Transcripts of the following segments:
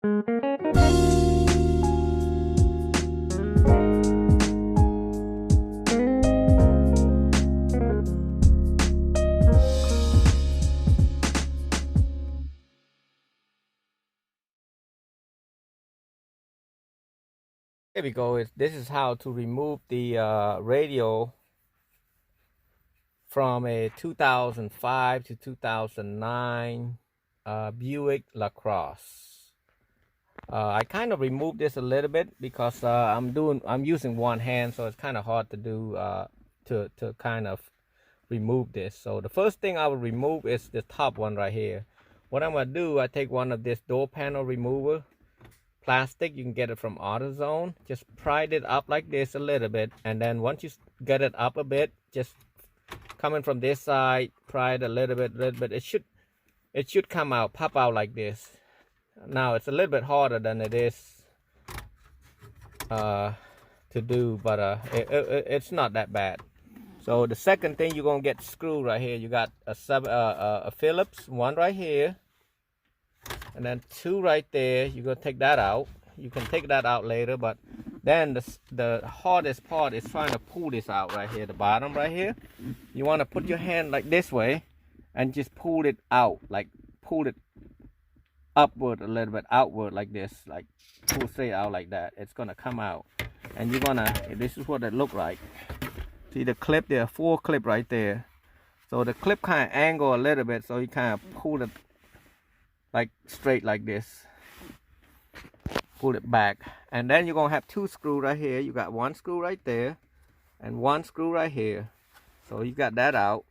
There we go. This is how to remove the radio from a 2005 to 2009 Buick Lacrosse. I kind of removed this a little bit because I'm using one hand, so it's kind of hard to do to kind of remove this. So the first thing I will remove is the top one right here. What I'm gonna do, I take one of this door panel remover plastic. You can get it from AutoZone. Just pry it up like this a little bit, and then once you get it up a bit, just coming from this side, pry it a little bit. It should come out, pop out like this. Now it's a little bit harder than it is to do, but it's not that bad. So the second thing, you're gonna get screw right here. You got a Phillips, one right here, and then two right there. You're gonna take that out. You can take that out later, but then the hardest part is trying to pull this out right here, the bottom right here. You want to put your hand like this way and just pull it out, like pull it upward a little bit, outward like this, like pull straight out like that. It's gonna come out, and you're gonna, this is what it look like. See the clip there, 4 clip right there. So the clip kind of angle a little bit, so you kind of pull it like straight like this, pull it back, and then you're gonna have 2 screws right here. You got 1 screw right there and 1 screw right here. So you got that out.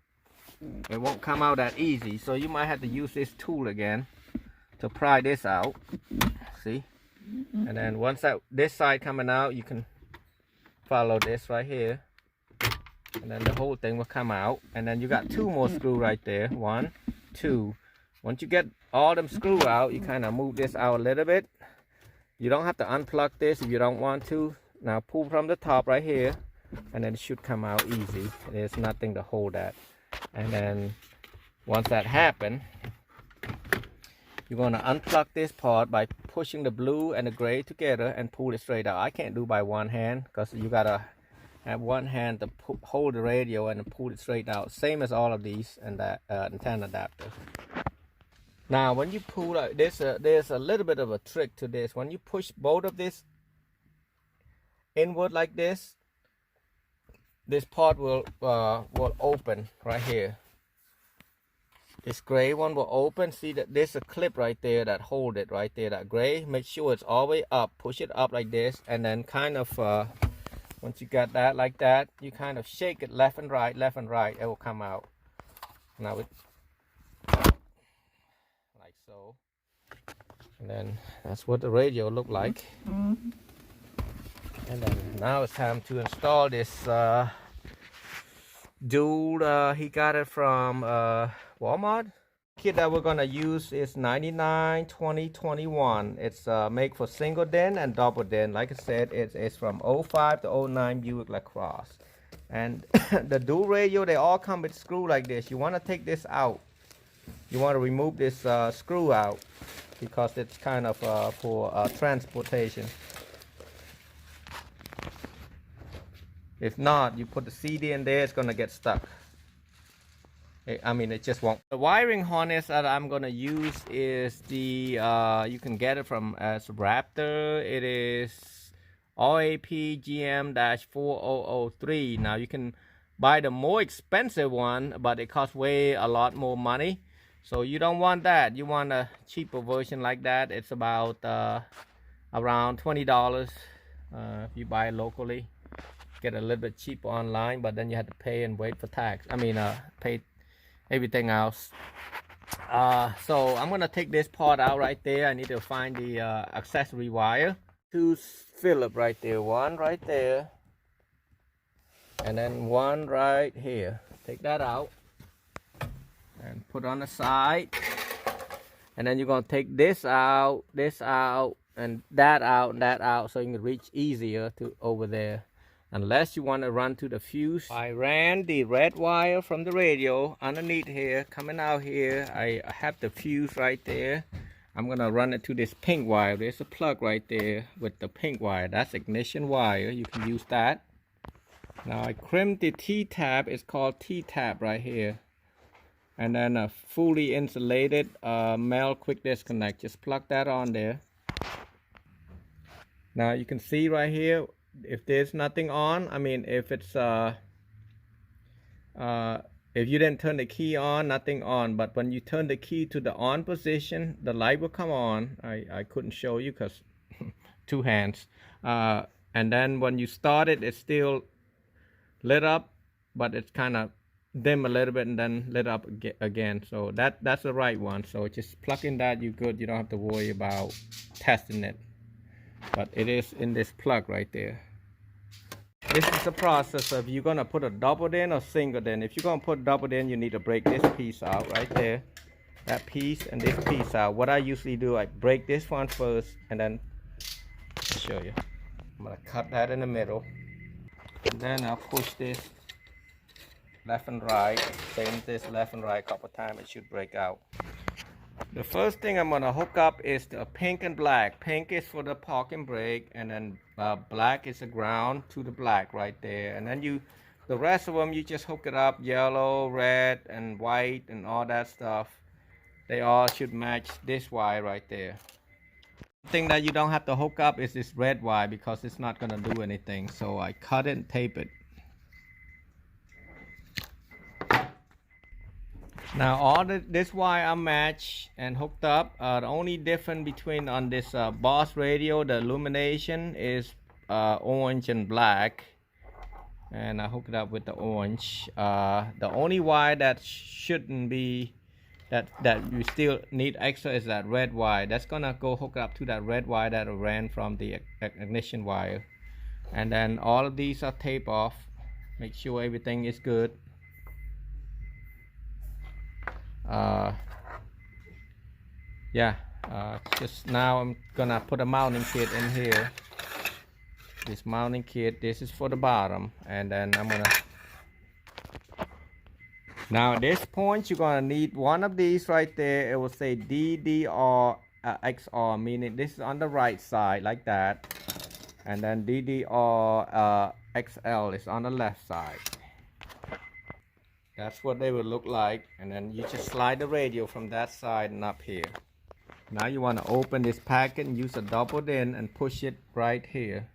It won't come out that easy, so you might have to use this tool again to pry this out. See, and then once this side coming out, you can follow this right here, and then the whole thing will come out. And then you got 2 more screws right there, 1, 2. Once you get all them screws out, you kind of move this out a little bit. You don't have to unplug this if you don't want to. Now pull from the top right here, and then it should come out easy. There's nothing to hold that. And then once that happens, you're gonna unplug this part by pushing the blue and the gray together and pull it straight out. I can't do by one hand because you gotta have one hand to hold the radio and pull it straight out. Same as all of these and that antenna adapter. Now when you pull out this, there's a little bit of a trick to this. When you push both of this inward like this part will open right here. This gray one will open. See that there's a clip right there that hold it right there, that gray. Make sure it's all the way up. Push it up like this, and then kind of once you got that like that, you kind of shake it left and right, it will come out. Now it like so, and then that's what the radio look like. And then now it's time to install this dual. He got it from Walmart. Kit that we're gonna use is 99 20 21. It's made for single den and double den. Like I said, it's from 05 to 09 Buick Lacrosse. And the dual radio, they all come with screw like this. You want to take this out. You want to remove this screw out because it's kind of for transportation. If not, you put the CD in there, it's gonna get stuck. I mean, it just won't. The wiring harness that I'm gonna use is the you can get it from as Raptor. It is RAP GM-4003. Now you can buy the more expensive one, but it costs a lot more money. So you don't want that. You want a cheaper version like that. It's about around $20 if you buy it locally. Get a little bit cheaper online, but then you have to pay and wait for tax. I mean, pay everything else. So I'm gonna take this part out right there. I need to find the accessory wire. 2 Phillips right there, 1 right there, and then 1 right here. Take that out and put on the side, and then you're gonna take this out, and that out, so you can reach easier to over there. Unless you want to run to the fuse. I ran the red wire from the radio underneath here, coming out here. I have the fuse right there. I'm gonna run it to this pink wire. There's a plug right there with the pink wire. That's ignition wire. You can use that. Now I crimped the T-tab. It's called T-tab right here. And then a fully insulated male quick disconnect. Just plug that on there. Now you can see right here, if there's nothing on, I mean if it's if you didn't turn the key on, nothing on. But when you turn the key to the on position, the light will come on. I couldn't show you because two hands. And then when you start it, it's still lit up, but it's kind of dim a little bit and then lit up again. So that's the right one. So just plug in that, you're good. You don't have to worry about testing it. But it is in this plug right there. This is the process of you're gonna put a doubled in or singled in. If you're gonna put doubled in, you need to break this piece out right there. That piece and this piece out. What I usually do, I break this one first and then I'll show you. I'm gonna cut that in the middle. And then I'll push this left and right. Same this left and right a couple times, it should break out. The first thing I'm gonna hook up is the pink and black. Pink is for the parking brake, and then black is the ground to the black right there. And then the rest of them, you just hook it up, yellow, red, and white, and all that stuff. They all should match this wire right there. The thing that you don't have to hook up is this red wire because it's not gonna do anything. So I cut it and tape it. Now all this wire are matched and hooked up. The only difference between on this Boss radio, the illumination is orange and black, and I hook it up with the orange. The only wire that shouldn't be that you still need extra is that red wire. That's gonna go hook up to that red wire that ran from the ignition wire. And then all of these are taped off. Make sure everything is good. Just now I'm gonna put a mounting kit in here. This mounting kit, this is for the bottom, and then I'm gonna, now at this point you're gonna need one of these right there. It will say DDR XR, meaning this is on the right side like that, and then DDR XL is on the left side. That's what they would look like. And then you just slide the radio from that side and up here. Now you want to open this packet and use a doubled in and push it right here.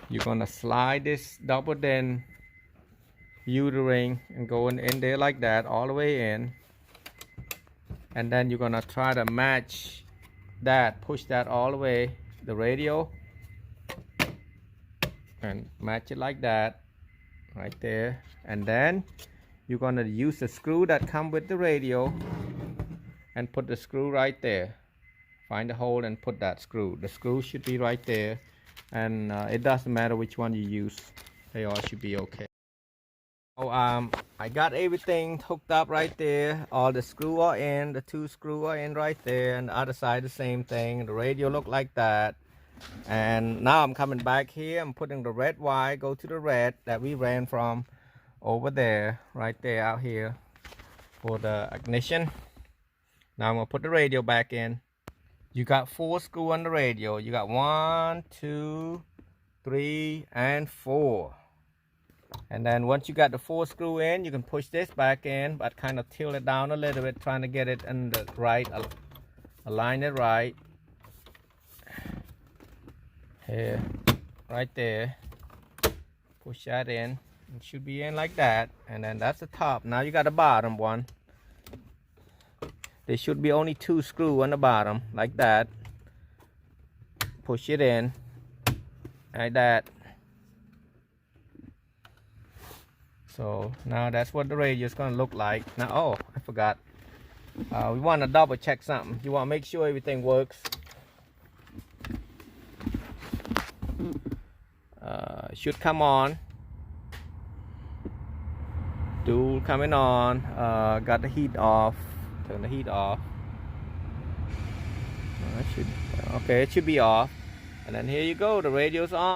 You're going to slide this doubled in U-ring and go in there like that all the way in. And then you're going to try to match that, push that all the way, the radio, and match it like that right there. And then you're going to use the screw that comes with the radio and put the screw right there. Find a hole and put that screw. The screw should be right there, and it doesn't matter which one you use, they all should be okay. So I got everything hooked up right there. All the screws are in, the two screws are in right there, and the other side the same thing. The radio look like that. And now I'm coming back here. I'm putting the red wire, go to the red that we ran from over there, right there out here for the ignition. Now I'm gonna put the radio back in. You got 4 screws on the radio. You got 1, 2, 3, and 4. And then once you got the 4 screw in, you can push this back in, but kind of tilt it down a little bit, trying to get it in the right, align it right. Here, right there. Push that in. It should be in like that. And then that's the top. Now you got the bottom one. There should be only 2 screws on the bottom, like that. Push it in, like that. So now that's what the radio is going to look like. Now, oh, I forgot. We want to double check something. You want to make sure everything works. Should come on. Dual coming on. Got the heat off. Turn the heat off. Okay, it should be off. And then here you go, the radio's on.